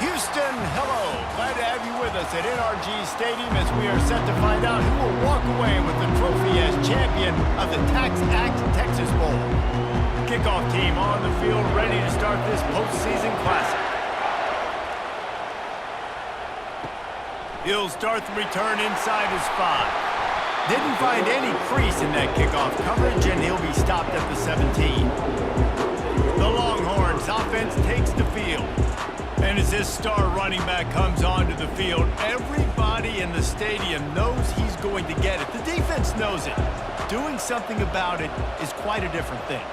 Houston, hello. Glad to have you with us at NRG Stadium as we are set to find out who will walk away with the trophy as champion of the TaxAct Texas Bowl. Kickoff team on the field ready to start this postseason classic. He'll start the return inside his 5. Didn't find any crease in that kickoff coverage, and he'll be stopped at the 17. The Longhorns offense takes the field. And as this star running back comes onto the field, everybody in the stadium knows he's going to get it. The defense knows it. Doing something about it is quite a different thing.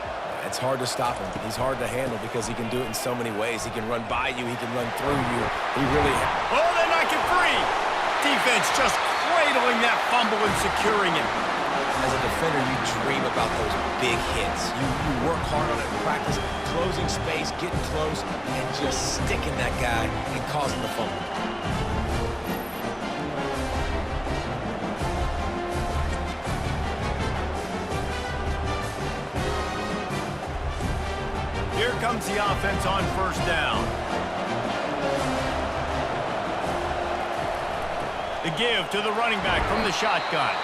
It's hard to stop him. He's hard to handle because he can do it in so many ways. He can run by you. He can run through you. He really... Oh, they knock it free! Defense just cradling that fumble and securing it. As a defender, you dream about those big hits. You work hard on it in practice, closing space, getting close, and just sticking that guy and causing the fumble. Here comes the offense on first down. The give to the running back from the shotgun.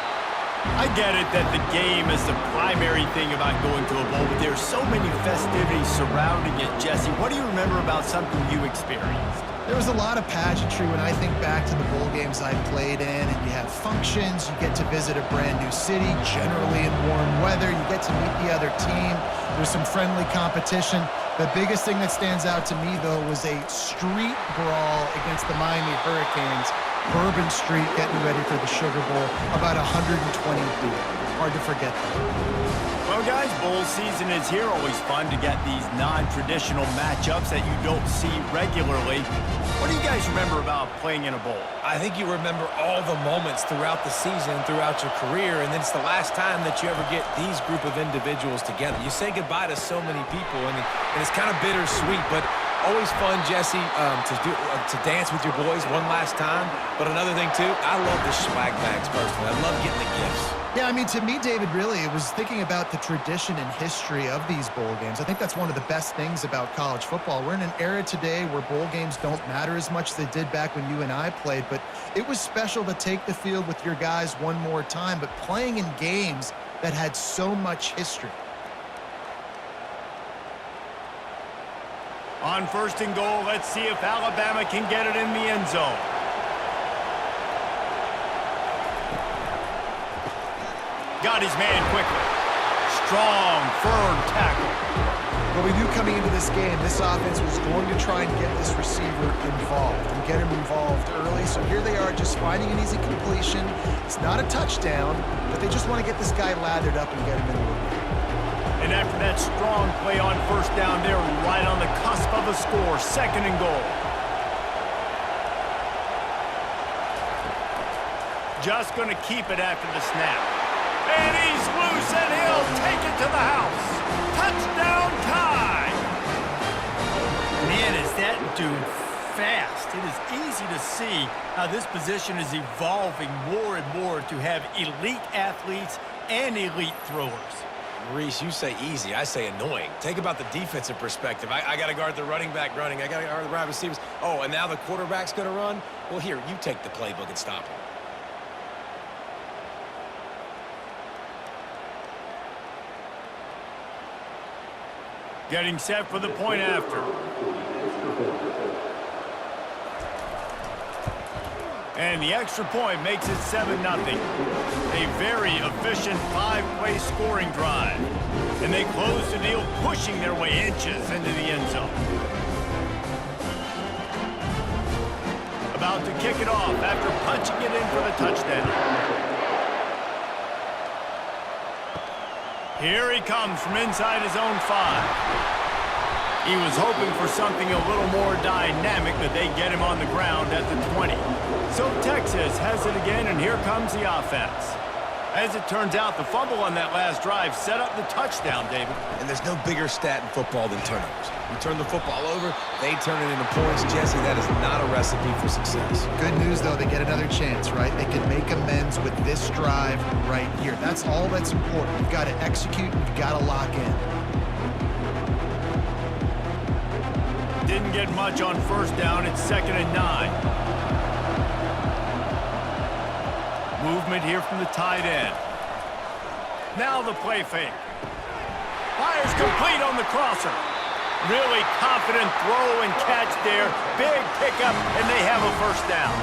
I get it that the game is the primary thing about going to a bowl, but there's so many festivities surrounding it. Jesse, what do you remember about something you experienced? There was a lot of pageantry when I think back to the bowl games I played in, and you have functions, you get to visit a brand new city, generally in warm weather, you get to meet the other team, there's some friendly competition. The biggest thing that stands out to me, though, was a street brawl against the Miami Hurricanes. Bourbon Street getting ready for the Sugar Bowl, about 120 deep. Hard to forget that. Well, guys, bowl season is here. Always fun to get these non-traditional matchups that you don't see regularly. What do you guys remember about playing in a bowl? I think you remember all the moments throughout the season, throughout your career, and then it's the last time that you ever get these group of individuals together. You say goodbye to so many people, and it's kind of bittersweet, but always fun, Jesse, to dance with your boys one last time. But another thing, too, I love the swag bags personally. I love getting the gifts. Yeah, I mean, to me, David, really, it was thinking about the tradition and history of these bowl games. I think that's one of the best things about college football. We're in an era today where bowl games don't matter as much as they did back when you and I played, but it was special to take the field with your guys one more time, but playing in games that had so much history. On first and goal, let's see if Alabama can get it in the end zone. Got his man quickly. Strong, firm tackle. Well, we knew coming into this game, this offense was going to try and get this receiver involved and get him involved early. So here they are just finding an easy completion. It's not a touchdown, but they just want to get this guy lathered up and get him in the game. And after that strong play on first down, they're right on the cusp of a score. Second and goal. Just going to keep it after the snap. And he's loose, and he'll take it to the house. Touchdown time! Man, is that dude fast. It is easy to see how this position is evolving more and more to have elite athletes and elite throwers. Reese, you say easy, I say annoying. Think about the defensive perspective. I got to guard the running back running. I got to guard the wide receivers. Oh, and now the quarterback's going to run? Well, here, you take the playbook and stop him. Getting set for the point after. And the extra point makes it 7-0. A very efficient 5-play scoring drive. And they close the deal, pushing their way inches into the end zone. About to kick it off after punching it in for the touchdown. Here he comes from inside his own 5. He was hoping for something a little more dynamic, but they get him on the ground at the 20. So Texas has it again, and here comes the offense. As it turns out, the fumble on that last drive set up the touchdown, David. And there's no bigger stat in football than turnovers. You turn the football over, they turn it into points. Jesse, that is not a recipe for success. Good news, though, they get another chance, right? They can make amends with this drive right here. That's all that's important. You've got to execute, you've got to lock in. didn't get much on first down. It's 2nd and 9. Movement here from the tight end. Now the play fake. Fires complete on the crosser. Really confident throw and catch there. Big pickup, and they have a first down.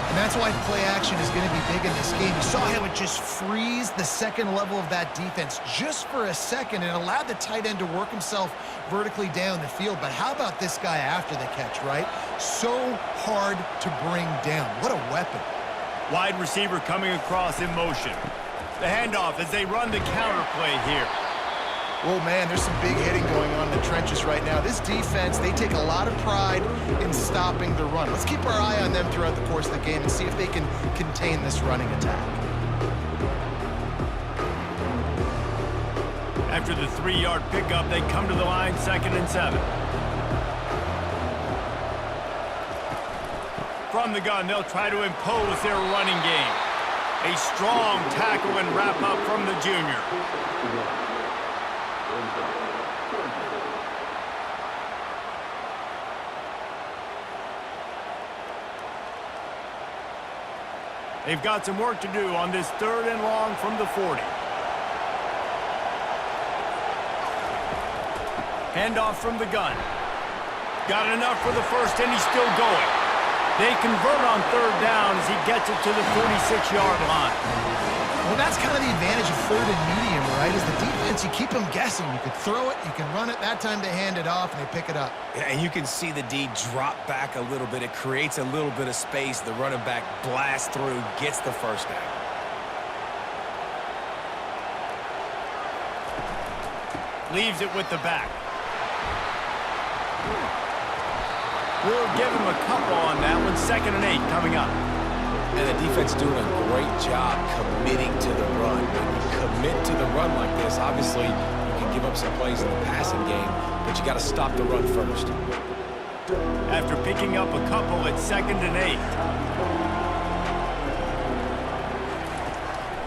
And that's why play action is going to be big in this game. You saw how it just frees the second level of that defense just for a second and allowed the tight end to work himself vertically down the field. But how about this guy after the catch, right? So hard to bring down. What a weapon. Wide receiver coming across in motion. The handoff as they run the counter play here. Oh, man, there's some big hitting going on in the trenches right now. This defense, they take a lot of pride in stopping the run. Let's keep our eye on them throughout the course of the game and see if they can contain this running attack. After the 3-yard pickup, they come to the line, 2nd and 7. From the gun, they'll try to impose their running game. A strong tackle and wrap up from the junior. They've got some work to do on this 3rd and long from the 40. Handoff from the gun. Got enough for the first, and he's still going. They convert on 3rd down as he gets it to the 46-yard line. Well, that's kind of the advantage of 3rd and medium, right? Is the defense, you keep them guessing. You can throw it, you can run it. That time they hand it off, and they pick it up. Yeah, and you can see the D drop back a little bit. It creates a little bit of space. The running back blasts through, gets the first down. Leaves it with the back. We'll give him a couple on that one. 2nd and 8 coming up. And the defense doing a great job committing to the run. When you commit to the run like this, obviously you can give up some plays in the passing game, but you got to stop the run first. After picking up a couple at 2nd and 8.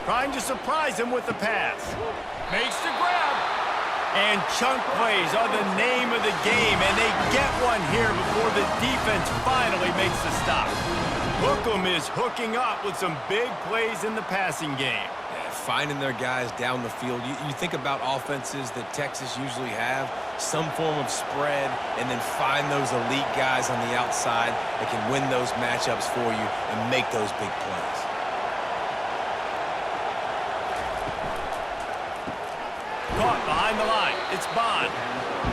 Trying to surprise him with the pass. Makes the grab. And chunk plays are the name of the game, and they get one here before the defense finally makes the stop. Hookem is hooking up with some big plays in the passing game. Yeah, finding their guys down the field. You think about offenses that Texas usually have, some form of spread, and then find those elite guys on the outside that can win those matchups for you and make those big plays. Caught behind the line. It's Bond.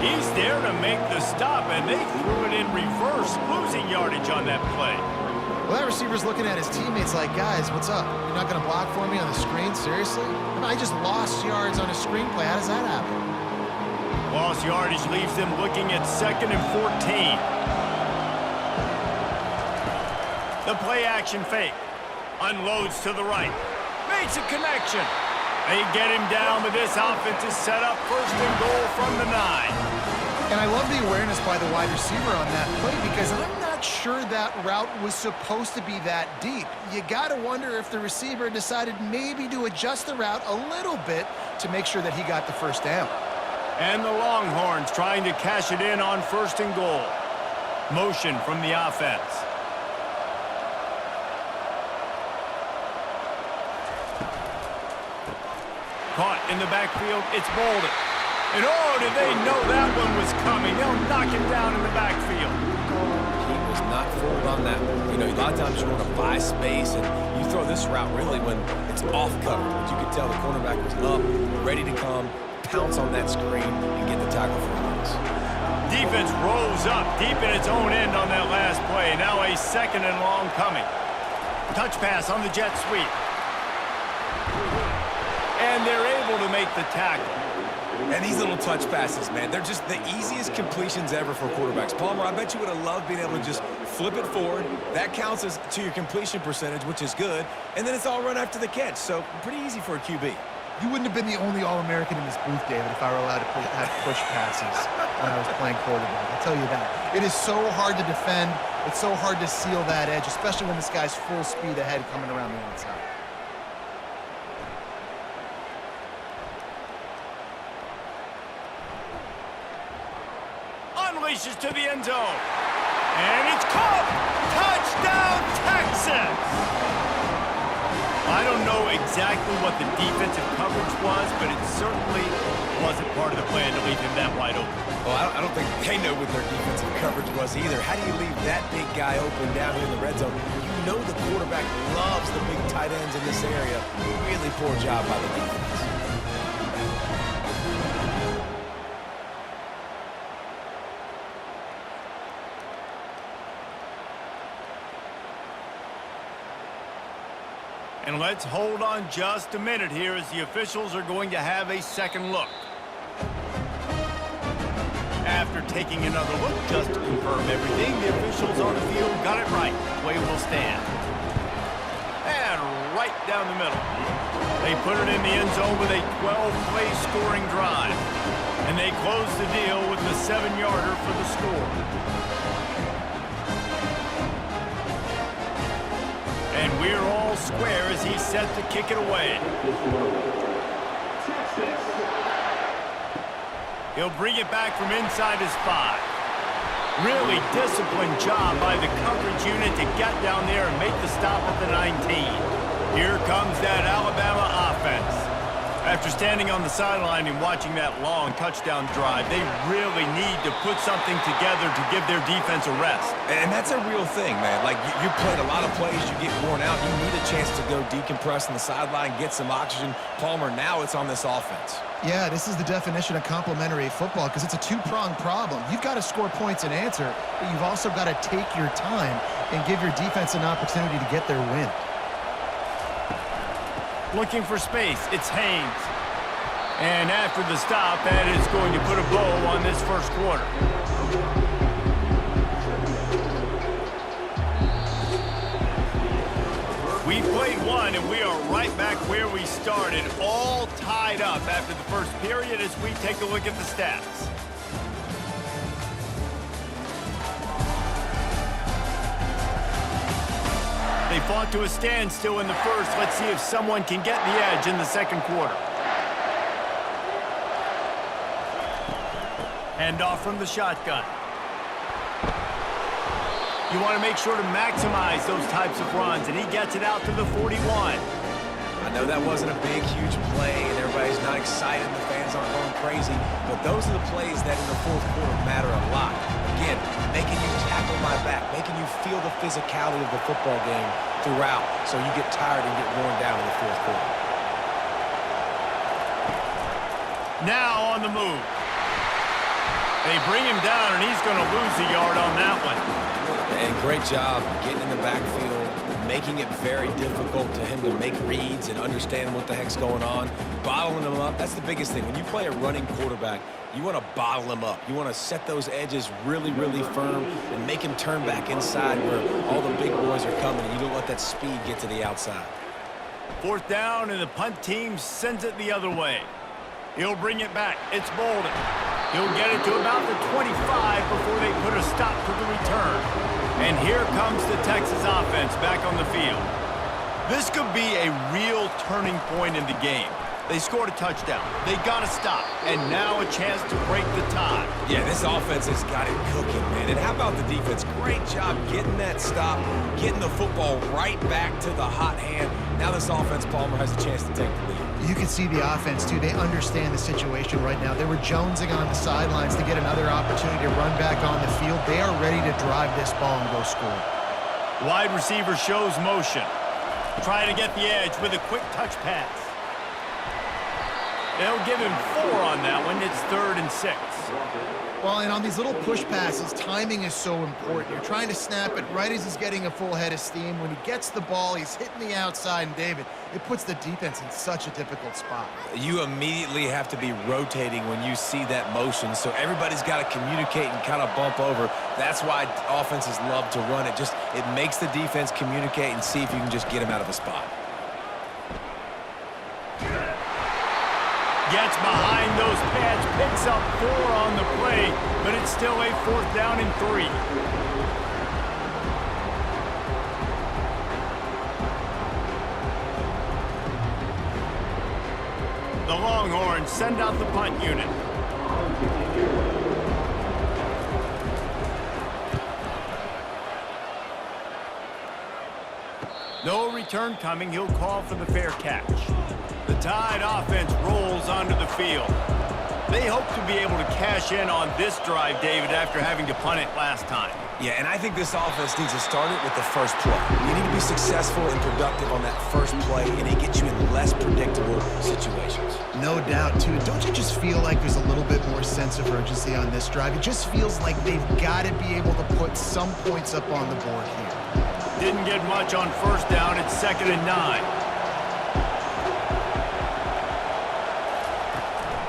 He's there to make the stop, and they threw it in reverse, losing yardage on that play. Well, that receiver's looking at his teammates like, guys, what's up? You're not going to block for me on the screen? Seriously? I just lost yards on a screenplay. How does that happen? Lost yardage leaves them looking at 2nd and 14. The play action fake. Unloads to the right. Makes a connection. They get him down, but this offense is set up 1st and goal from the 9. And I love the awareness by the wide receiver on that play because I'm not sure that route was supposed to be that deep. You got to wonder if the receiver decided maybe to adjust the route a little bit to make sure that he got the first down. And the Longhorns trying to cash it in on 1st and goal. Motion from the offense. Caught in the backfield, it's Bolden. And oh, did they know that one was coming? They'll knock him down in the backfield. He was not fooled on that one. You know, a lot of times you want to buy space, and you throw this route really when it's off coverage. But you could tell the cornerback was up, ready to come, pounce on that screen, and get the tackle for a loss. Defense rolls up deep in its own end on that last play. Now a 2nd and long coming. Touch pass on the jet sweep. And they're able to make the tackle. And these little touch passes, man, they're just the easiest completions ever for quarterbacks. Palmer, I bet you would have loved being able to just flip it forward. That counts as to your completion percentage, which is good. And then it's all run after the catch. So pretty easy for a QB. You wouldn't have been the only All-American in this booth, David, if I were allowed to have push passes when I was playing quarterback. I'll tell you that. It is so hard to defend. It's so hard to seal that edge, especially when this guy's full speed ahead coming around the outside. races to the end zone. And it's caught! Touchdown, Texas! I don't know exactly what the defensive coverage was, but it certainly wasn't part of the plan to leave him that wide open. Well, I don't think they know what their defensive coverage was either. How do you leave that big guy open down here in the red zone? You know the quarterback loves the big tight ends in this area. Really poor job by the defense. And let's hold on just a minute here as the officials are going to have a second look. After taking another look just to confirm everything, the officials on the field got it right. Play will stand. And right down the middle. They put it in the end zone with a 12-play scoring drive. And they close the deal with the 7-yarder for the score. And we're all square as he's set to kick it away. He'll bring it back from inside his 5. Really disciplined job by the coverage unit to get down there and make the stop at the 19. Here comes that Alabama offense. After standing on the sideline and watching that long touchdown drive, they really need to put something together to give their defense a rest. And that's a real thing, man. Like, you played a lot of plays, you get worn out, you need a chance to go decompress on the sideline, get some oxygen. Palmer, now it's on this offense. Yeah, this is the definition of complementary football because it's a two-pronged problem. You've got to score points and answer, but you've also got to take your time and give your defense an opportunity to get their win. Looking for space, it's Haynes. And after the stop, that is going to put a bow on this first quarter. We played one, and we are right back where we started, all tied up after the first period as we take a look at the stats. They fought to a standstill in the first. Let's see if someone can get the edge in the second quarter. Hand off from the shotgun. You want to make sure to maximize those types of runs, and he gets it out to the 41. I know that wasn't a big, huge play, and everybody's not excited, the fans aren't going crazy, but those are the plays that in the fourth quarter matter a lot. Again, making you tackle my back, making you feel the physicality of the football game throughout, so you get tired and get worn down in the fourth quarter. Now on the move. They bring him down, and he's going to lose a yard on that one. And great job getting in the backfield, making it very difficult to him to make reads and understand what the heck's going on, bottling him up. That's the biggest thing. When you play a running quarterback, you want to bottle him up. You want to set those edges really, really firm and make him turn back inside where all the big boys are coming, and you don't let that speed get to the outside. Fourth down, and the punt team sends it the other way. He'll bring it back. It's Bolden. He'll get it to about the 25 before they put a stop to the return. And here comes the Texas offense back on the field. This could be a real turning point in the game. They scored a touchdown. They got to stop. And now a chance to break the tie. Yeah, this offense has got it cooking, man. And how about the defense? Great job getting that stop, getting the football right back to the hot hand. Now this offense, Palmer, has a chance to take the lead. You can see the offense, too. They understand the situation right now. They were jonesing on the sidelines to get another opportunity to run back on the field. They are ready to drive this ball and go score. Wide receiver shows motion. Trying to get the edge with a quick touch pass. They'll give him 4 on that one. It's 3rd and 6. Well, and on these little push passes, timing is so important. You're trying to snap it right as he's getting a full head of steam. When he gets the ball, he's hitting the outside, and David, it puts the defense in such a difficult spot. You immediately have to be rotating when you see that motion, so everybody's got to communicate and kind of bump over. That's why offenses love to run it. It makes the defense communicate and see if you can just get him out of a spot. Gets behind those pads, picks up 4 on the play, but it's still a 4th down and 3. The Longhorns send out the punt unit. No return coming. He'll call for the fair catch. The Tide offense rolls onto the field. They hope to be able to cash in on this drive, David, after having to punt it last time. Yeah, and I think this offense needs to start it with the first play. You need to be successful and productive on that first play, and it gets you in less predictable situations. No doubt, too. Don't you just feel like there's a little bit more sense of urgency on this drive? It just feels like they've got to be able to put some points up on the board here. Didn't get much on first down. It's 2nd and 9.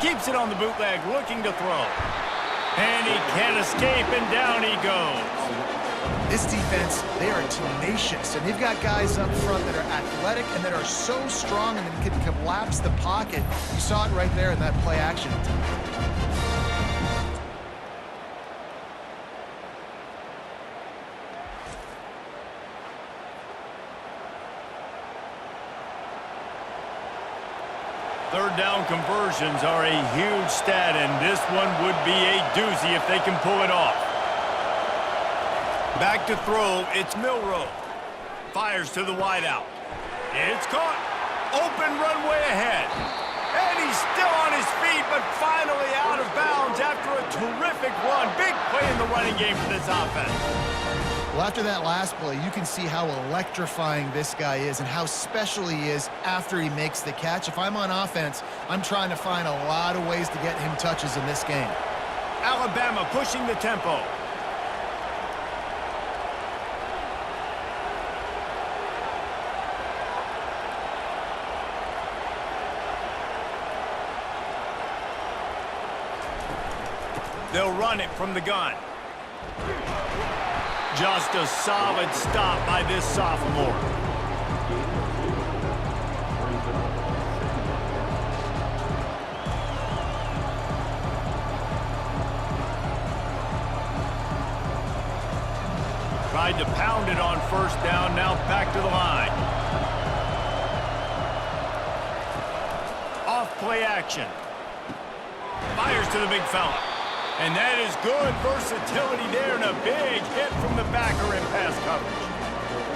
Keeps it on the bootleg, looking to throw. And he can't escape, and down he goes. This defense, they are tenacious, and they've got guys up front that are athletic and that are so strong and that can collapse the pocket. You saw it right there in that play action. Third down conversions are a huge stat, and this one would be a doozy if they can pull it off. Back to throw, it's Milroe. Fires to the wideout. It's caught. Open runway ahead. And he's still on his feet, but finally out of bounds after a terrific run. Big play in the running game for this offense. Well, after that last play, you can see how electrifying this guy is and how special he is after he makes the catch. If I'm on offense, I'm trying to find a lot of ways to get him touches in this game. Alabama pushing the tempo. They'll run it from the gun. Just a solid stop by this sophomore. Tried to pound it on first down, now back to the line. Off play action. Fires to the big fella. And that is good versatility there and a big hit from the backer in pass coverage.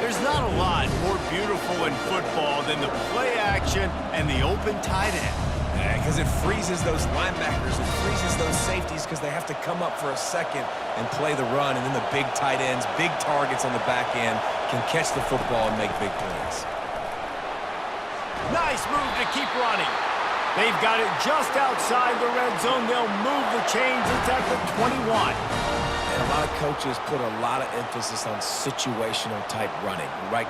There's not a lot more beautiful in football than the play action and the open tight end. Yeah, because it freezes those linebackers. It freezes those safeties because they have to come up for a second and play the run. And then the big tight ends, big targets on the back end can catch the football and make big plays. Nice move to keep running. They've got it just outside the red zone. They'll move the chains. It's at the 21. And a lot of coaches put a lot of emphasis on situational type running, right?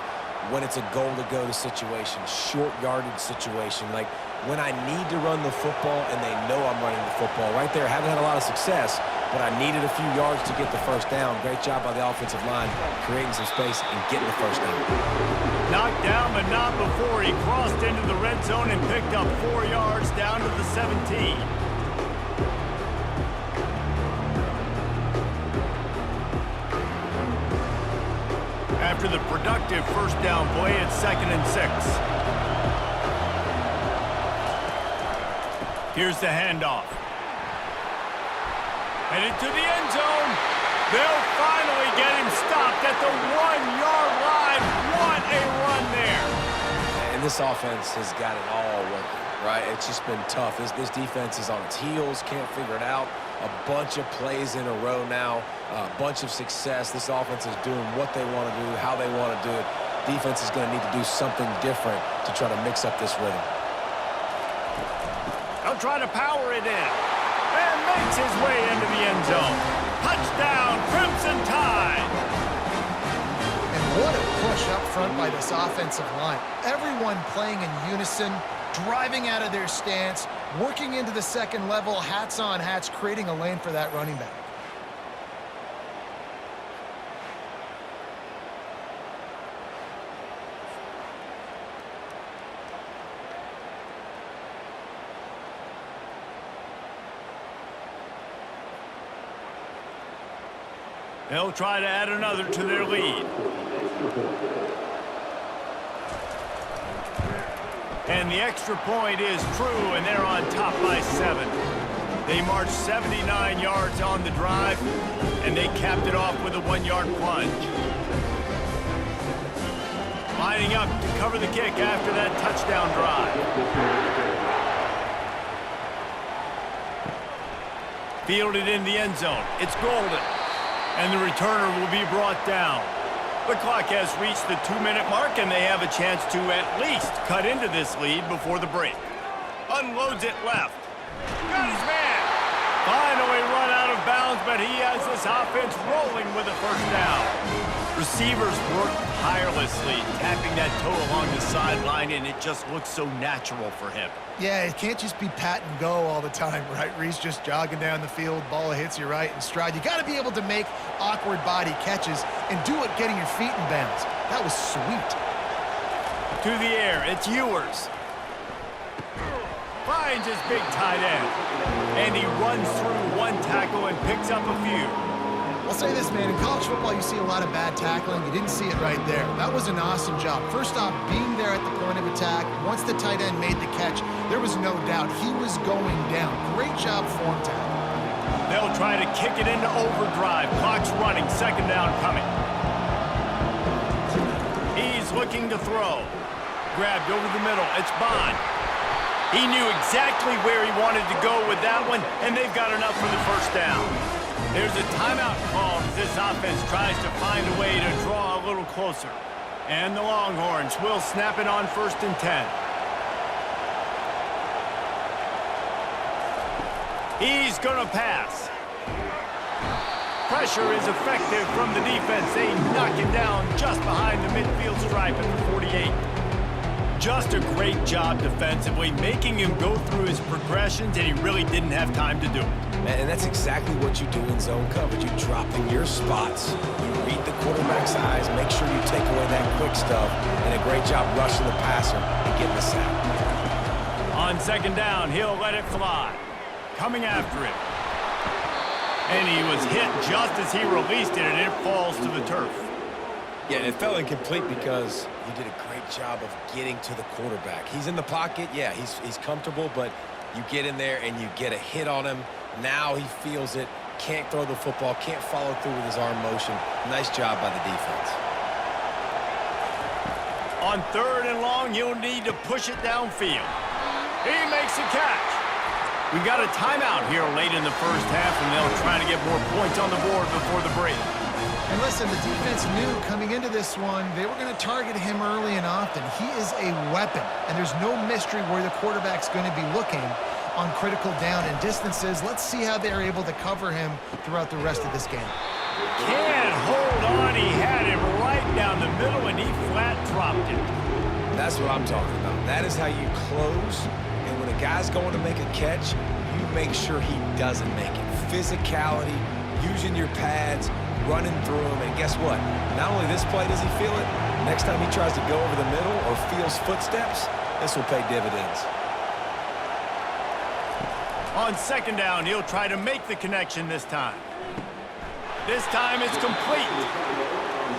When it's a goal-to-go situation, short yardage situation, like when I need to run the football and they know I'm running the football. Right there, haven't had a lot of success, but I needed a few yards to get the first down. Great job by the offensive line, creating some space and getting the first down. Knocked down, but not before he crossed into the red zone and picked up 4 yards down to the 17. After the productive first down play, it's 2nd and 6. Here's the handoff. Headed to the end zone. They'll finally get him stopped at the 1-yard line. What a run there. And this offense has got it all working, right? It's just been tough. This defense is on its heels, can't figure it out. A bunch of plays in a row now, a bunch of success. This offense is doing what they want to do, how they want to do it. Defense is going to need to do something different to try to mix up this rhythm. They'll try to power it in. And makes his way into the end zone. Touchdown, Crimson Tide! And what a push up front by this offensive line. Everyone playing in unison, driving out of their stance, working into the second level, hats on hats, creating a lane for that running back. They'll try to add another to their lead. And the extra point is true, and they're on top by 7. They marched 79 yards on the drive, and they capped it off with a 1-yard plunge. Lining up to cover the kick after that touchdown drive. Fielded in the end zone. It's Golden. And the returner will be brought down. The clock has reached the 2-minute mark, and they have a chance to at least cut into this lead before the break. Unloads it left. Got his man. Finally run out of bounds, but he has this offense rolling with a first down. Receivers work tirelessly, tapping that toe along the sideline, and it just looks so natural for him. Yeah, it can't just be pat and go all the time, right? Reese just jogging down the field, ball hits you right in stride. You got to be able to make awkward body catches and do it getting your feet in bounds. That was sweet. To the air, it's Ewers. Finds his big tight end. And he runs through one tackle and picks up a few. I'll say this, man. In college football, you see a lot of bad tackling. You didn't see it right there. That was an awesome job. First off, being there at the point of attack. Once the tight end made the catch, there was no doubt he was going down. Great job form tackle. They'll try to kick it into overdrive. Clock's running. Second down coming. He's looking to throw. Grabbed over the middle. It's Bond. He knew exactly where he wanted to go with that one, and they've got enough for the first down. There's a timeout called as this offense tries to find a way to draw a little closer. And the Longhorns will snap it on 1st and 10. He's going to pass. Pressure is effective from the defense. They knock him down just behind the midfield stripe at the 48. Just a great job defensively, making him go through his progressions, and he really didn't have time to do it. And that's exactly what you do in zone coverage. You drop in your spots, you read the quarterback's eyes, make sure you take away that quick stuff, and a great job rushing the passer and getting the sack. On second down, he'll let it fly. Coming after it. And he was hit just as he released it, and it falls to the turf. Yeah, and it fell incomplete because he did a great job of getting to the quarterback. He's in the pocket. Yeah, he's comfortable, but you get in there and you get a hit on him. Now he feels it, can't throw the football, can't follow through with his arm motion. Nice job by the defense. On 3rd and long, you'll need to push it downfield. He makes the catch. We got a timeout here late in the first half, and they'll try to get more points on the board before the break. And listen, the defense knew coming into this one, they were going to target him early and often. He is a weapon, and there's no mystery where the quarterback's going to be looking on critical down and distances. Let's see how they're able to cover him throughout the rest of this game. Can't hold on. He had him right down the middle, and he flat dropped it. That's what I'm talking about. That is how you close, and when a guy's going to make a catch, you make sure he doesn't make it. Physicality, using your pads, running through him, and guess what? Not only this play does he feel it, next time he tries to go over the middle or feels footsteps, this will pay dividends. On second down, he'll try to make the connection this time. This time it's complete.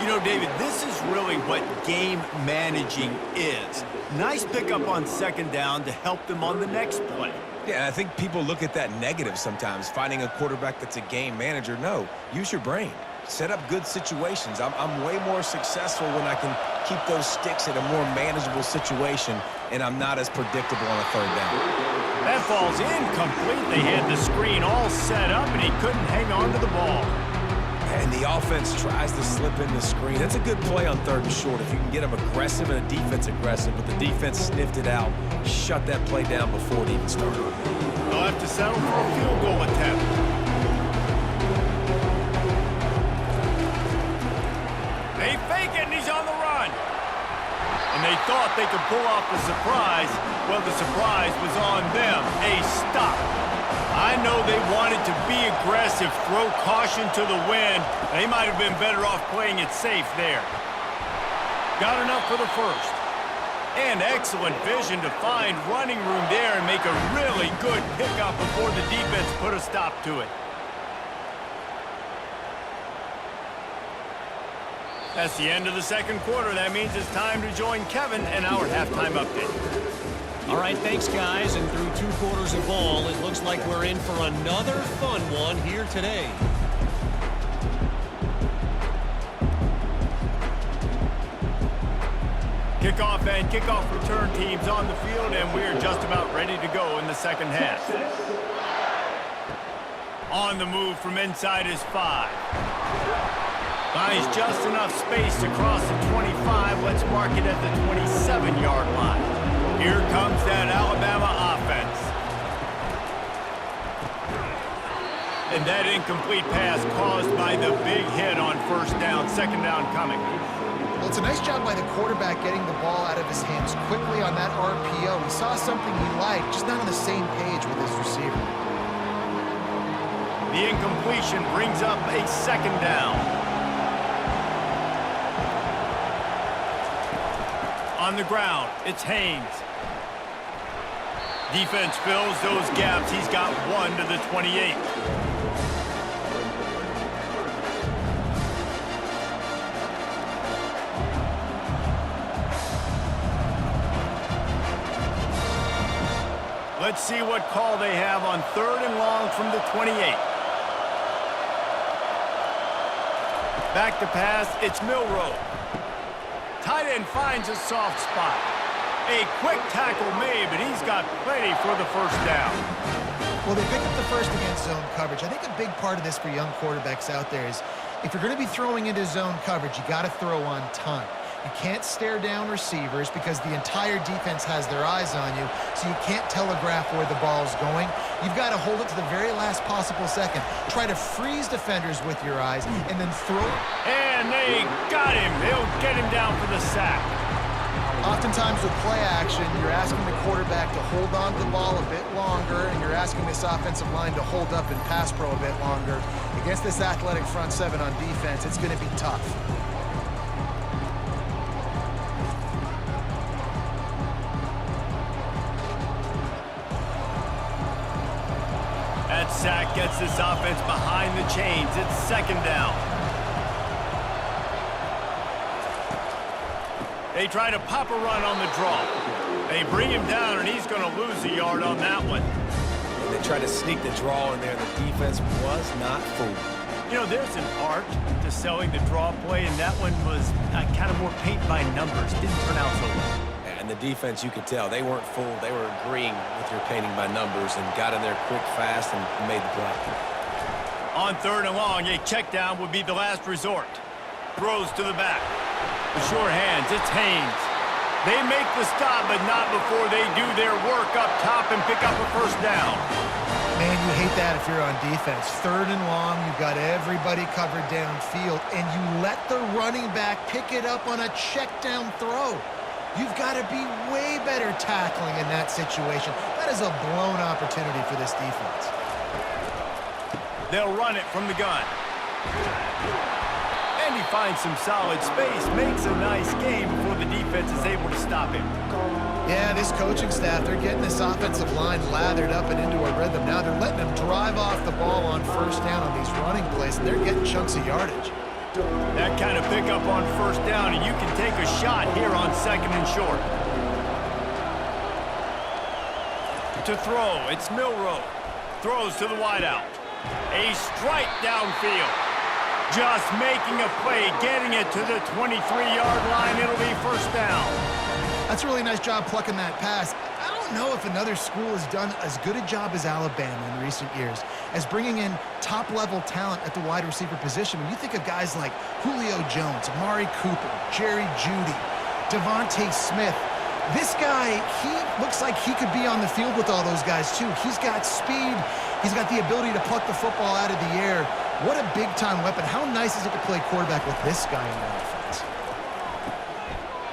You know, David, this is really what game managing is. Nice pickup on second down to help them on the next play. Yeah, I think people look at that negative sometimes, finding a quarterback that's a game manager. No, use your brain. Set up good situations. I'm way more successful when I can keep those sticks in a more manageable situation, and I'm not as predictable on a third down. That falls incomplete. They had the screen all set up, and he couldn't hang on to the ball. And the offense tries to slip in the screen. That's a good play on 3rd and short if you can get them aggressive and a defense aggressive, but the defense sniffed it out, shut that play down before it even started. They'll have to settle for a field goal attempt. They fake it, and he's on the run. And they thought they could pull off the surprise. Well, the surprise was on them. A stop. I know they wanted to be aggressive, throw caution to the wind. They might have been better off playing it safe there. Got enough for the first. And excellent vision to find running room there and make a really good pickup before the defense put a stop to it. That's the end of the second quarter. That means it's time to join Kevin and our halftime update. All right, thanks, guys. And through 2 quarters of ball, it looks like we're in for another fun one here today. Kickoff and kickoff return teams on the field, and we're just about ready to go in the second half. On the move from inside his 5. Finds just enough space to cross the 25. Let's mark it at the 27-yard line. Here comes that Alabama offense. And that incomplete pass caused by the big hit on first down. Second down coming. Well, it's a nice job by the quarterback getting the ball out of his hands quickly on that RPO. He saw something he liked, just not on the same page with his receiver. The incompletion brings up a second down. On the ground, it's Haynes. Defense fills those gaps. He's got 1 to the 28. Let's see what call they have on 3rd and long from the 28. Back to pass, it's Milroe. Tight end finds a soft spot. A quick tackle made, but he's got plenty for the first down. Well, they picked up the first against zone coverage. I think a big part of this for young quarterbacks out there is if you're going to be throwing into zone coverage, you got to throw on time. You can't stare down receivers because the entire defense has their eyes on you, so you can't telegraph where the ball's going. You've got to hold it to the very last possible second. Try to freeze defenders with your eyes and then throw it. And they got him. They'll get him down for the sack. Oftentimes with play action, you're asking the quarterback to hold on to the ball a bit longer, and you're asking this offensive line to hold up in pass pro a bit longer. Against this athletic front 7 on defense, it's going to be tough. That sack gets this offense behind the chains. It's second down. They try to pop a run on the draw. They bring him down, and he's going to lose a yard on that one. And they try to sneak the draw in there. The defense was not fooled. You know, there's an art to selling the draw play, and that one was kind of more paint by numbers. Didn't turn out so well. And the defense, you could tell, they weren't fooled. They were agreeing with your painting by numbers and got in there quick, fast, and made the play. On 3rd and long, a check down would be the last resort. Throws to the back. The sure hands, it's Haynes. They make the stop, but not before they do their work up top and pick up a first down. Man, you hate that if you're on defense. 3rd and long, you've got everybody covered downfield, and you let the running back pick it up on a check down throw. You've got to be way better tackling in that situation. That is a blown opportunity for this defense. They'll run it from the gun. And he finds some solid space, makes a nice game before the defense is able to stop him. Yeah, this coaching staff, they're getting this offensive line lathered up and into a rhythm. Now they're letting them drive off the ball on first down on these running plays, and they're getting chunks of yardage. That kind of pickup on first down, and you can take a shot here on 2nd and short. To throw, it's Milroe. Throws to the wideout. A strike downfield. Just making a play, getting it to the 23-yard line. It'll be first down. That's a really nice job plucking that pass. I don't know if another school has done as good a job as Alabama in recent years as bringing in top-level talent at the wide receiver position. When you think of guys like Julio Jones, Amari Cooper, Jerry Jeudy, Devontae Smith, this guy, he looks like he could be on the field with all those guys too. He's got speed. He's got the ability to pluck the football out of the air. What a big-time weapon. How nice is it to play quarterback with this guy in the offense?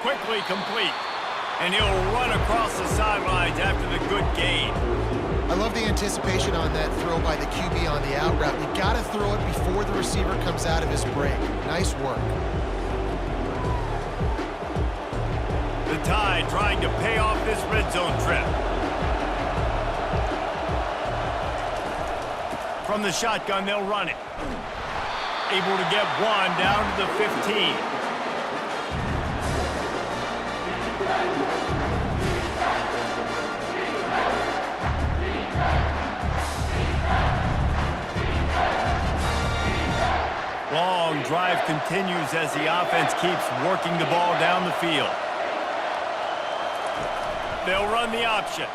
Quickly complete. And he'll run across the sidelines after the good gain. I love the anticipation on that throw by the QB on the out route. You got to throw it before the receiver comes out of his break. Nice work. The Tide trying to pay off this red zone trip. From the shotgun, they'll run it. Able to get one down to the 15. Long drive continues as the offense keeps working the ball down the field. They'll run the option.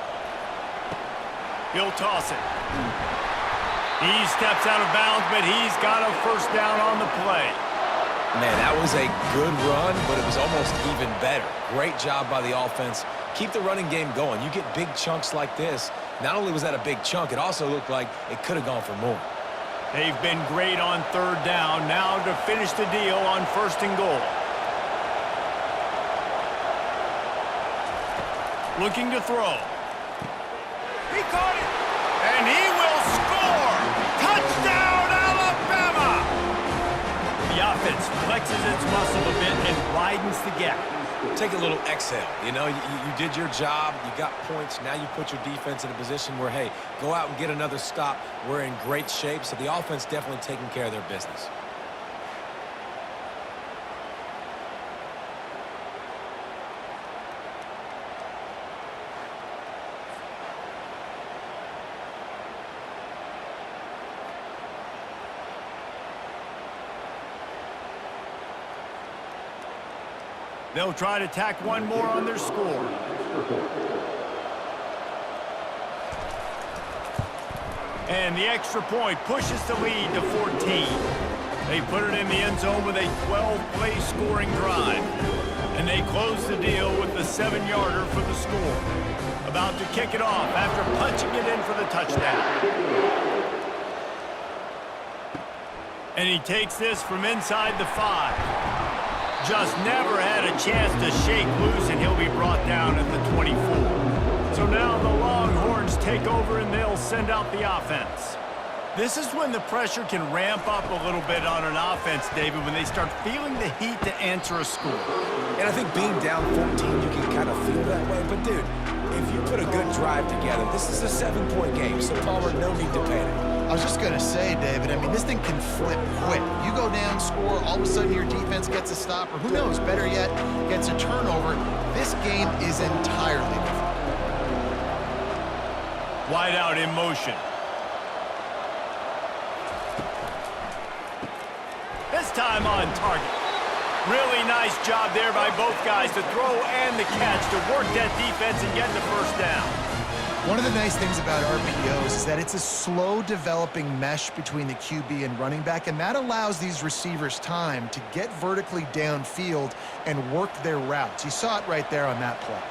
He'll toss it. He steps out of bounds, but he's got a first down on the play. Man, that was a good run, but it was almost even better. Great job by the offense. Keep the running game going. You get big chunks like this. Not only was that a big chunk, it also looked like it could have gone for more. They've been great on third down. Now to finish the deal on first and goal. Looking to throw. He caught it. And he will score. Touchdown, Alabama. The offense flexes its muscle a bit and widens the gap. Take a little exhale. You know, you did your job. You got points. Now you put your defense in a position where, hey, go out and get another stop. We're in great shape. So the offense definitely taking care of their business. They'll try to tack one more on their score. And the extra point pushes the lead to 14. They put it in the end zone with a 12-play scoring drive. And they close the deal with the 7-yarder for the score. About to kick it off after punching it in for the touchdown. And he takes this from inside the 5. Just never had a chance to shake loose, and he'll be brought down at the 24. So now the Longhorns take over, and they'll send out the offense. This is when the pressure can ramp up a little bit on an offense, David, when they start feeling the heat to answer a score. And I think being down 14, you can kind of feel that way. But, dude, if you put a good drive together, this is a 7-point game, so Palmer, no need to panic. I was just going to say, David, I mean, this thing can flip quick. You go down, score, all of a sudden your defense gets a stop, or who knows, better yet, gets a turnover. This game is entirely different. Wide out in motion. This time on target. Really nice job there by both guys to throw and the catch to work that defense and get the first down. One of the nice things about RPOs is that it's a slow developing mesh between the QB and running back, and that allows these receivers time to get vertically downfield and work their routes. You saw it right there on that play.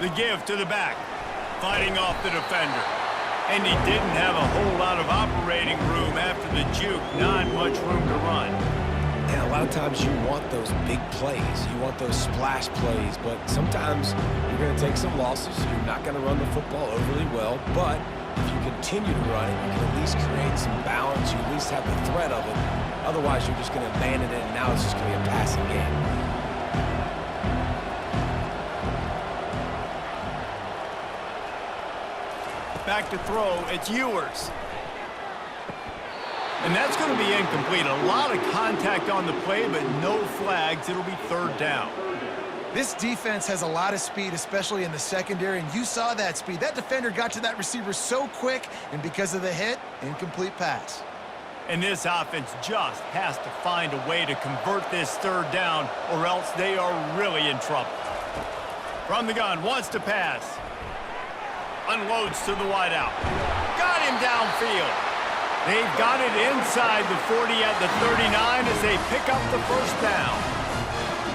The give to the back, fighting off the defender. And he didn't have a whole lot of operating room after the juke, not much room to run. And a lot of times you want those big plays. You want those splash plays, but sometimes you're going to take some losses. You're not going to run the football overly well, but if you continue to run it, you can at least create some balance. You at least have the threat of it. Otherwise, you're just going to abandon it, and now it's just going to be a passing game. Back to throw, it's Ewers. And that's going to be incomplete. A lot of contact on the play, but no flags. It'll be third down. This defense has a lot of speed, especially in the secondary, and you saw that speed. That defender got to that receiver so quick, and because of the hit, incomplete pass. And this offense just has to find a way to convert this third down, or else they are really in trouble. From the gun, wants to pass. Unloads to the wideout. Got him downfield. They've got it inside the 40 at the 39 as they pick up the first down.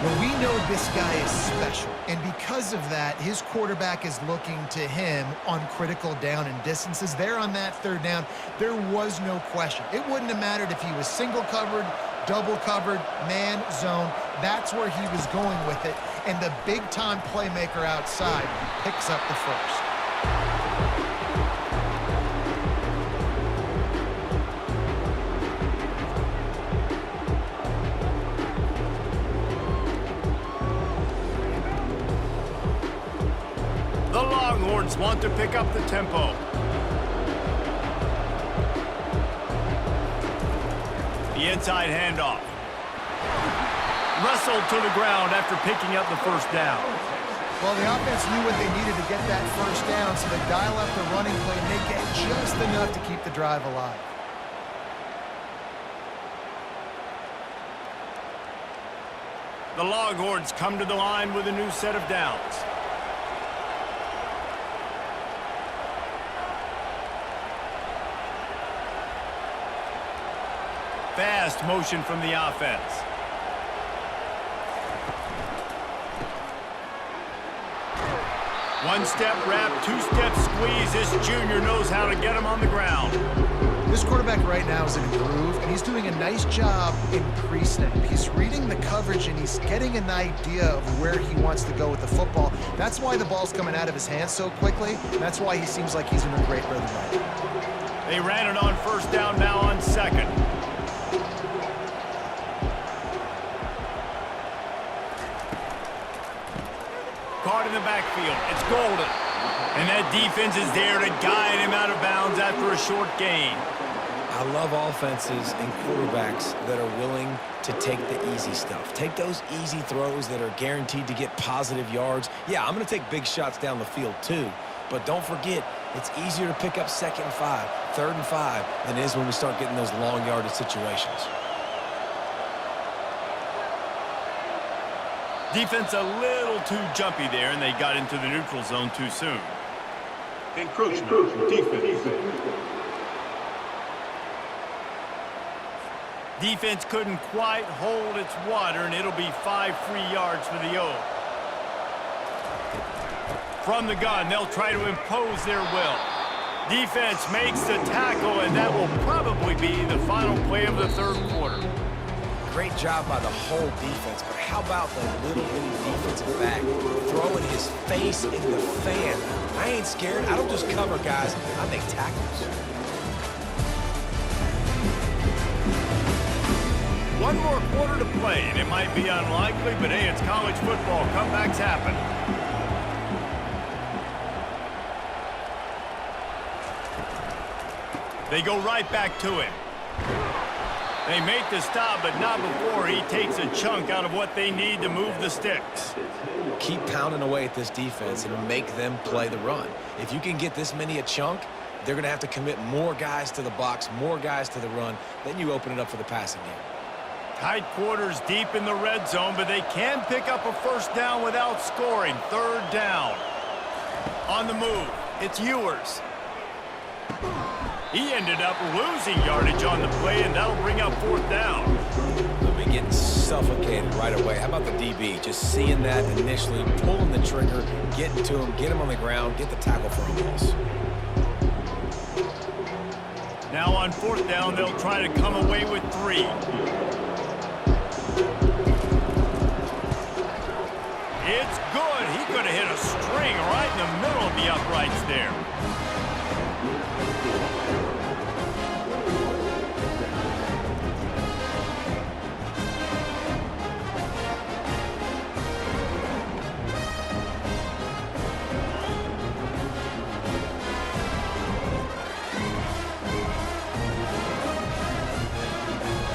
Well, we know this guy is special, and because of that, his quarterback is looking to him on critical down and distances. There on that third down, there was no question. It wouldn't have mattered if he was single covered, double covered, man, zone. That's where he was going with it, and the big-time playmaker outside picks up the first. The Longhorns want to pick up the tempo. The inside handoff. Wrestled to the ground after picking up the first down. Well, the offense knew what they needed to get that first down, so they dial up the running play, and they get just enough to keep the drive alive. The Longhorns come to the line with a new set of downs. Fast motion from the offense. One-step wrap, two-step squeeze. This junior knows how to get him on the ground. This quarterback right now is in a groove, and he's doing a nice job in pre-snap. He's reading the coverage, and he's getting an idea of where he wants to go with the football. That's why the ball's coming out of his hands so quickly, and that's why he seems like he's in a great rhythm right now. They ran it on first down, now on second. Caught in the backfield. It's Golden. And that defense is there to guide him out of bounds after a short gain. I love offenses and quarterbacks that are willing to take the easy stuff. Take those easy throws that are guaranteed to get positive yards. Yeah, I'm going to take big shots down the field too. But don't forget, it's easier to pick up 2nd and 5, 3rd and 5 than it is when we start getting those long yardage situations. Defense a little too jumpy there, and they got into the neutral zone too soon. Encroachment. Defense. Defense couldn't quite hold its water, and it'll be 5 free yards for the O. From the gun, they'll try to impose their will. Defense makes the tackle, and that will probably be the final play of the 3rd quarter. Great job by the whole defense, but how about the little bitty defensive back throwing his face in the fan? I ain't scared. I don't just cover guys. I make tackles. One more quarter to play, and it might be unlikely, but hey, it's college football. Comebacks happen. They go right back to him. They make the stop, but not before he takes a chunk out of what they need to move the sticks. Keep pounding away at this defense and make them play the run. If you can get this many a chunk, they're going to have to commit more guys to the box, more guys to the run. Then you open it up for the passing game. Tight quarters deep in the red zone, but they can pick up a first down without scoring. 3rd down. On the move, it's Ewers. He ended up losing yardage on the play, and that'll bring up 4th down. They'll be getting suffocated right away. How about the DB? Just seeing that initially, pulling the trigger, getting to him, get him on the ground, get the tackle for a loss. Now on 4th down, they'll try to come away with 3. It's good. He could have hit a string right in the middle of the uprights there.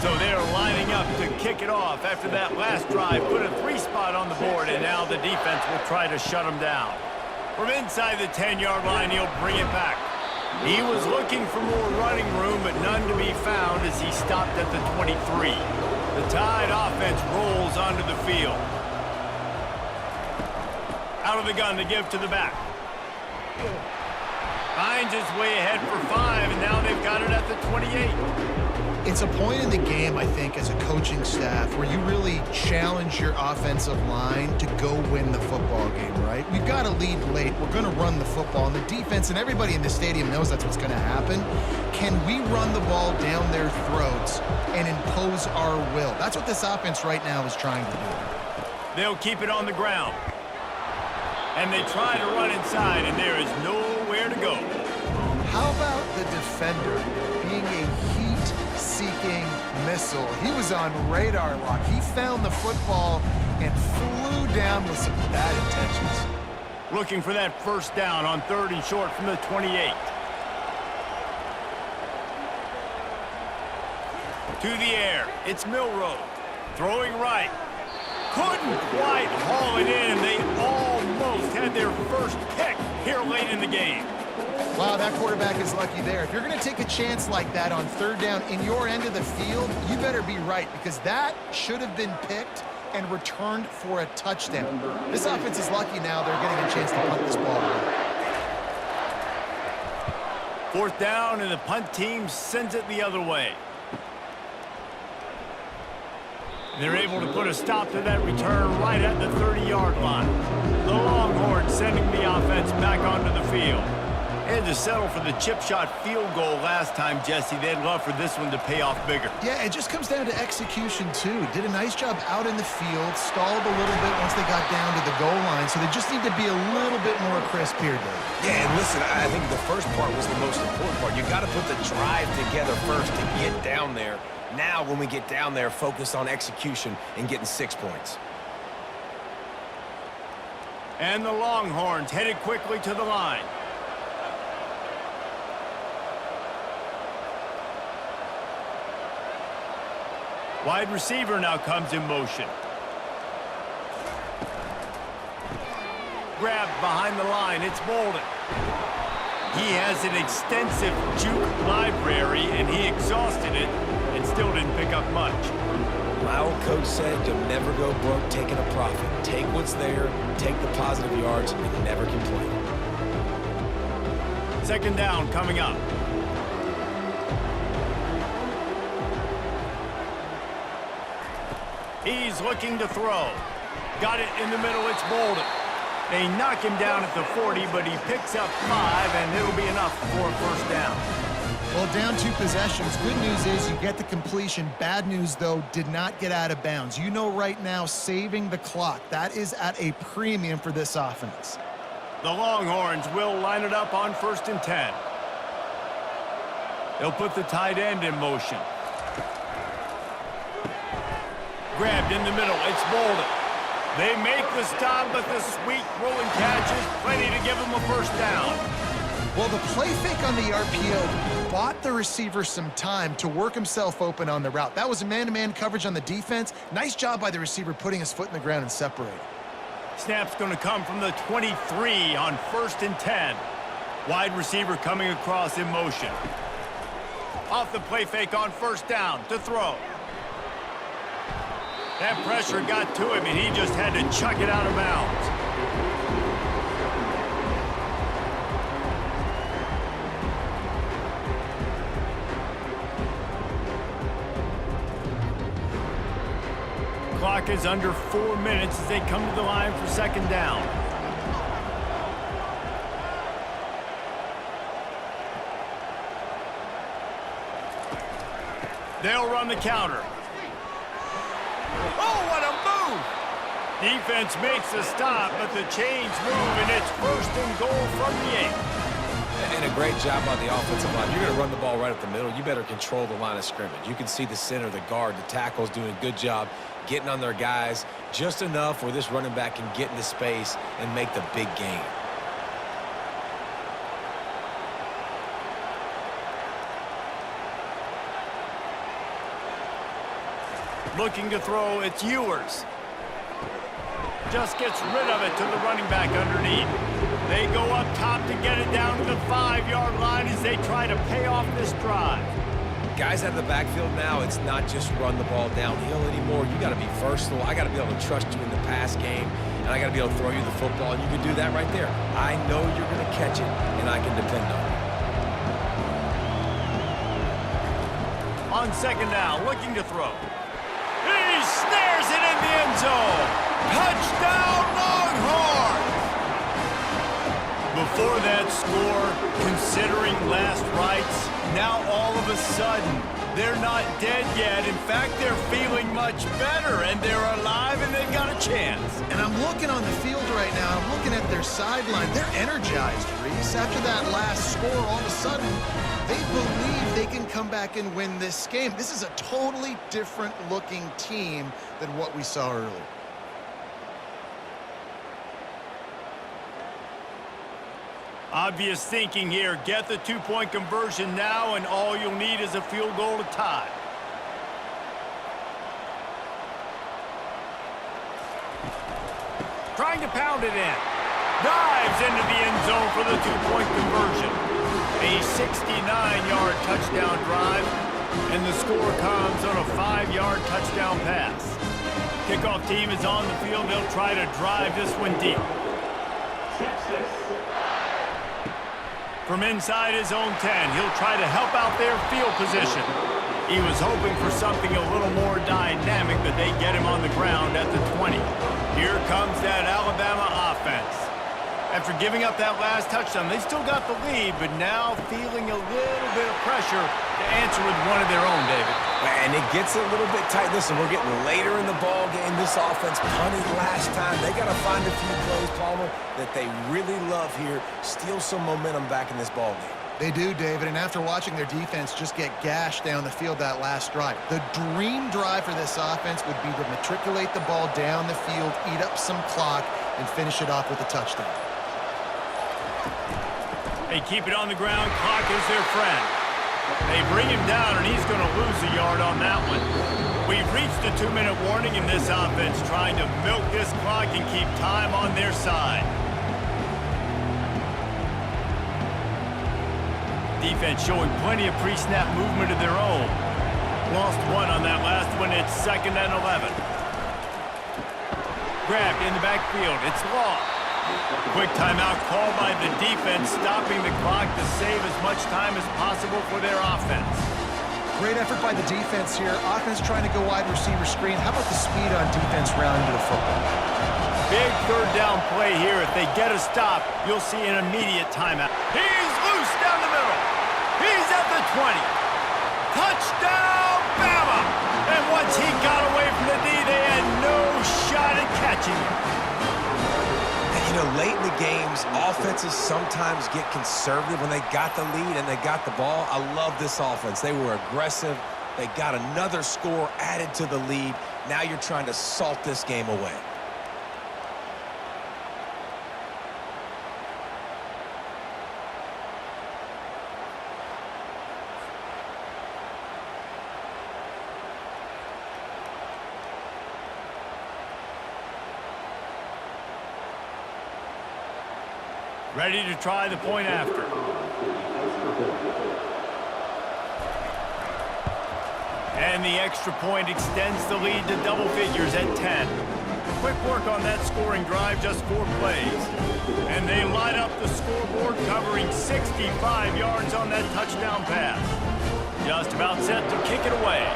So they're lining up to kick it off after that last drive. Put a 3 spot on the board, and now the defense will try to shut them down. From inside the 10-yard line, he'll bring it back. He was looking for more running room, but none to be found as he stopped at the 23. The Tide offense rolls onto the field. Out of the gun to give to the back. Finds his way ahead for 5, and now they've got it at the 28. It's a point in the game, I think, as a coaching staff where you really challenge your offensive line to go win the football game, right? We've got to lead late. We're going to run the football. And the defense and everybody in the stadium knows that's what's going to happen. Can we run the ball down their throats and impose our will? That's what this offense right now is trying to do. They'll keep it on the ground. And they try to run inside, and there is nowhere to go. How about the defender being a heat-seeking missile? He was on radar lock. He found the football and flew down with some bad intentions. Looking for that first down on 3rd and short from the 28. To the air, it's Milroe. Throwing right. Couldn't quite haul it in, and they almost had their first pick here late in the game. Wow, that quarterback is lucky there. If you're going to take a chance like that on 3rd down in your end of the field, you better be right, because that should have been picked and returned for a touchdown. This offense is lucky now they're getting a chance to punt this ball away. 4th down, and the punt team sends it the other way. They're able to put a stop to that return right at the 30-yard line. The Longhorns sending the offense back onto the field. They had to settle for the chip shot field goal last time, Jesse. They'd love for this one to pay off bigger. Yeah, it just comes down to execution, too. Did a nice job out in the field, stalled a little bit once they got down to the goal line, so they just need to be a little bit more crisp here, Dave. Yeah, and listen, I think the first part was the most important part. You got to put the drive together first to get down there. Now, when we get down there, focus on execution and getting 6 points. And the Longhorns headed quickly to the line. Wide receiver now comes in motion. Grabbed behind the line, it's Bolden. He has an extensive juke library, and he exhausted it and still didn't pick up much. My old coach said you'll never go broke taking a profit. Take what's there, take the positive yards, and never complain. 2nd down coming up. He's looking to throw. Got it in the middle, it's Bolden. They knock him down at the 40, but he picks up 5, and it'll be enough for a 1st down. Well, down 2 possessions. Good news is you get the completion. Bad news, though, did not get out of bounds. You know right now, saving the clock, that is at a premium for this offense. The Longhorns will line it up on 1st and 10. They'll put the tight end in motion. Grabbed in the middle, it's Bolden. They make the stop, but the sweet rolling catch is plenty to give them a 1st down. Well, the play fake on the RPO bought the receiver some time to work himself open on the route. That was a man-to-man coverage on the defense. Nice job by the receiver putting his foot in the ground and separating. Snap's going to come from the 23 on 1st and 10. Wide receiver coming across in motion. Off the play fake on 1st down to throw. That pressure got to him, and he just had to chuck it out of bounds. Clock is under 4 minutes as they come to the line for 2nd down. They'll run the counter. Oh, what a move! Defense makes a stop, but the chains move, and it's 1st and goal from the 8. And a great job by the offensive line. You're going to run the ball right up the middle. You better control the line of scrimmage. You can see the center, the guard, the tackle's doing a good job getting on their guys just enough where this running back can get into space and make the big gain. Looking to throw, it's Ewers. Just gets rid of it to the running back underneath. They go up top to get it down to the 5-yard line as they try to pay off this drive. Guys out of the backfield now, it's not just run the ball downhill anymore. You got to be versatile. I got to be able to trust you in the pass game, and I got to be able to throw you the football, and you can do that right there. I know you're going to catch it, and I can depend on it. On 2nd down, looking to throw. He snares it in the end zone. Touchdown, Longhorns! Before that score, considering last rites, now all of a sudden, they're not dead yet. In fact, they're feeling much better, and they're alive, and they've got a chance. And I'm looking on the field right now. I'm looking at their sideline. They're energized, Reese. After that last score, all of a sudden, they believe they can come back and win this game. This is a totally different-looking team than what we saw earlier. Obvious thinking here. Get the 2-point conversion now, and all you'll need is a field goal to tie. Trying to pound it in. Dives into the end zone for the 2-point conversion. A 69-yard touchdown drive, and the score comes on a 5-yard touchdown pass. Kickoff team is on the field. They'll try to drive this one deep. From inside his own 10, he'll try to help out their field position. He was hoping for something a little more dynamic, but they get him on the ground at the 20. Here comes that Alabama offense. After giving up that last touchdown, they still got the lead, but now feeling a little bit of pressure to answer with one of their own, David. And it gets a little bit tight. Listen, we're getting later in the ball game. This offense punted last time. They got to find a few plays, Palmer, that they really love here. Steal some momentum back in this ball game. They do, David, and after watching their defense just get gashed down the field that last drive, the dream drive for this offense would be to matriculate the ball down the field, eat up some clock, and finish it off with a touchdown. They keep it on the ground. Clock is their friend. They bring him down, and he's going to lose a yard on that one. We've reached the 2-minute warning in this offense, trying to milk this clock and keep time on their side. Defense showing plenty of pre-snap movement of their own. Lost one on that last one. It's 2nd and 11. Grabbed in the backfield. It's Law. Quick timeout called by the defense, stopping the clock to save as much time as possible for their offense. Great effort by the defense here. Offense trying to go wide receiver screen. How about the speed on defense rounding to the football? Big 3rd down play here. If they get a stop, you'll see an immediate timeout. He's loose down the middle. He's at the 20. Touchdown, Bama! And once he got away from the D, they had no shot at catching him. You know, late in the games, offenses sometimes get conservative when they got the lead and they got the ball. I love this offense. They were aggressive. They got another score added to the lead. Now you're trying to salt this game away. Ready to try the point after. And the extra point extends the lead to double figures at 10. Quick work on that scoring drive, just 4 plays. And they light up the scoreboard, covering 65 yards on that touchdown pass. Just about set to kick it away.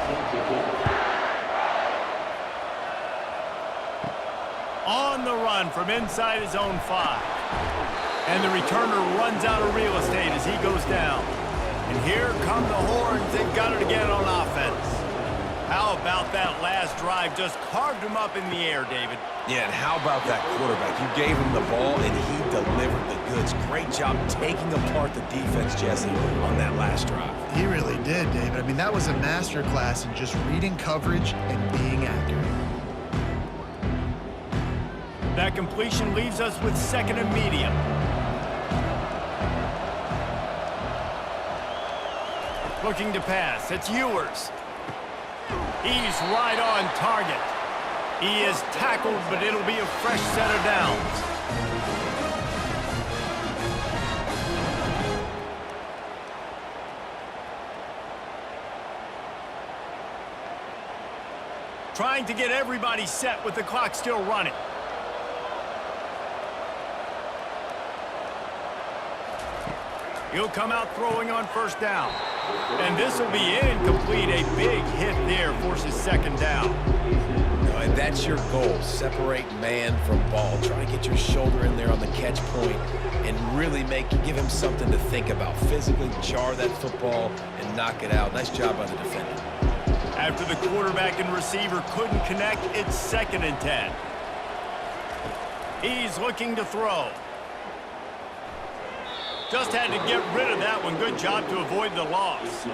On the run from inside his own 5. And the returner runs out of real estate as he goes down. And here come the horns. They've got it again on offense. How about that last drive? Just carved him up in the air, David. Yeah, and how about that quarterback? You gave him the ball, and he delivered the goods. Great job taking apart the defense, Jesse, on that last drive. He really did, David. I mean, that was a masterclass in just reading coverage and being accurate. That completion leaves us with 2nd and medium. Looking to pass. It's Ewers. He's right on target. He is tackled, but it'll be a fresh set of downs. Trying to get everybody set with the clock still running. He'll come out throwing on 1st down. And this will be incomplete. A big hit there forces 2nd down. And that's your goal. Separate man from ball. Try to get your shoulder in there on the catch point and really give him something to think about. Physically jar that football and knock it out. Nice job by the defender. After the quarterback and receiver couldn't connect, it's 2nd and 10. He's looking to throw. Just had to get rid of that one. Good job to avoid the loss.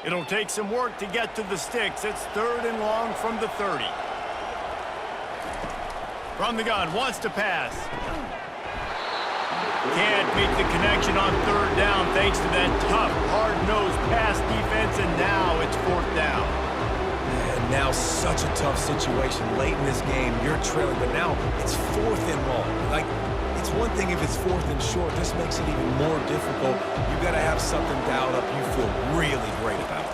It'll take some work to get to the sticks. It's 3rd and long from the 30. From the gun, wants to pass. Can't make the connection on 3rd down thanks to that tough, hard-nosed pass defense, and now it's 4th down. And now such a tough situation late in this game. You're trailing, but now it's 4th and long. it's one thing if it's 4th and short. This makes it even more difficult. You got to have something dialed up you feel really great about.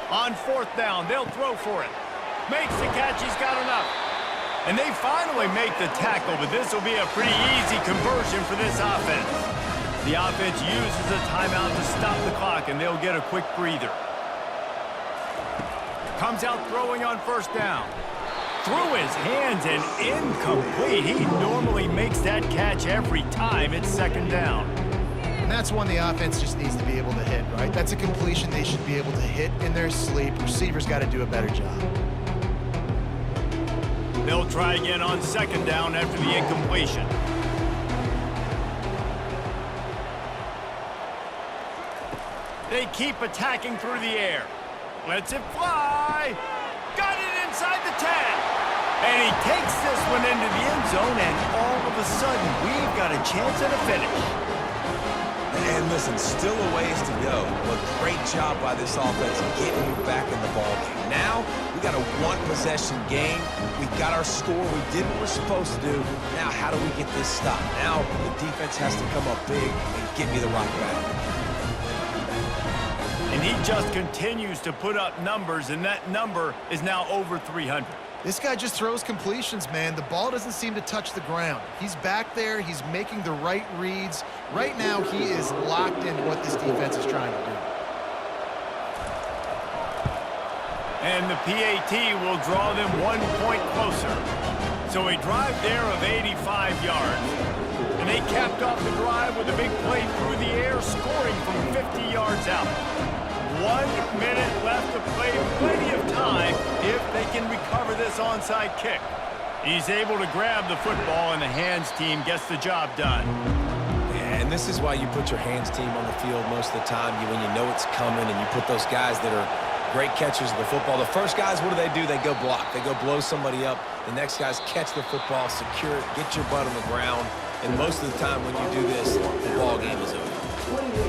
On 4th down, they'll throw for it. Makes the catch, he's got enough. And they finally make the tackle, but this will be a pretty easy conversion for this offense. The offense uses a timeout to stop the clock, and they'll get a quick breather. Comes out throwing on 1st down. Through his hands and incomplete. He normally makes that catch every time it's 2nd down. And that's one the offense just needs to be able to hit, right? That's a completion they should be able to hit in their sleep. Receivers got to do a better job. They'll try again on 2nd down after the incompletion. They keep attacking through the air. Lets it fly. Got it inside the 10. And he takes this one into the end zone, and all of a sudden, we've got a chance at a finish. And listen, still a ways to go, but great job by this offense getting you back in the ballgame. Now, we got a one-possession game. We got our score. We did what we're supposed to do. Now, how do we get this stopped? Now, the defense has to come up big and get me the rock back. And he just continues to put up numbers, and that number is now over 300. This guy just throws completions, man. The ball doesn't seem to touch the ground. He's back there. He's making the right reads. Right now, he is locked into what this defense is trying to do. And the PAT will draw them 1 point closer. So a drive there of 85 yards. And they capped off the drive with a big play through the air, scoring from 50 yards out. 1 minute left to play, plenty of time if they can recover this onside kick. He's able to grab the football, and the hands team gets the job done. Yeah, and this is why you put your hands team on the field most of the time when you know it's coming, and you put those guys that are great catchers of the football. The first guys, what do? They go block. They go blow somebody up. The next guys catch the football, secure it, get your butt on the ground. And most of the time when you do this, the ball game is over.